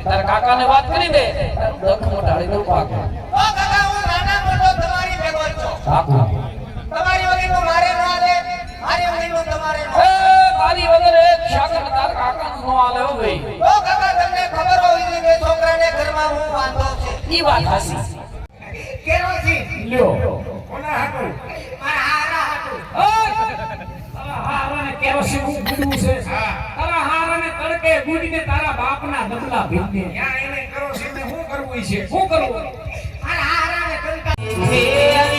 તારા કાકાને વાત કરી દે તારું દખ મોટાડી દઉં પાકે ઓ કાકા હું નાના મોટો તમારી ભેગો જ છું કાકુ તમારી વગરનું મારે ન આલે મારી વગરનું તમારે ન એ તારી વગર એક શાકર તારા કાકાનું નો આલે હો ભાઈ ઓ કાકા તમને ખબર હોય છે કે છોકરાને ઘરમાં હું વાંધો છે ઈ વાત હાસી કેરો છે લ્યો કોના હાટુ મારા હારા હાટુ તારા હારાને કેરોસીન ગુડવું છે તારા હારાને તડકે ગુડીને તારા બાપના દબલા ભીંને યા એને કેરોસીન ને શું કરવું છે શું કરવું મારા હારાને કંટા હે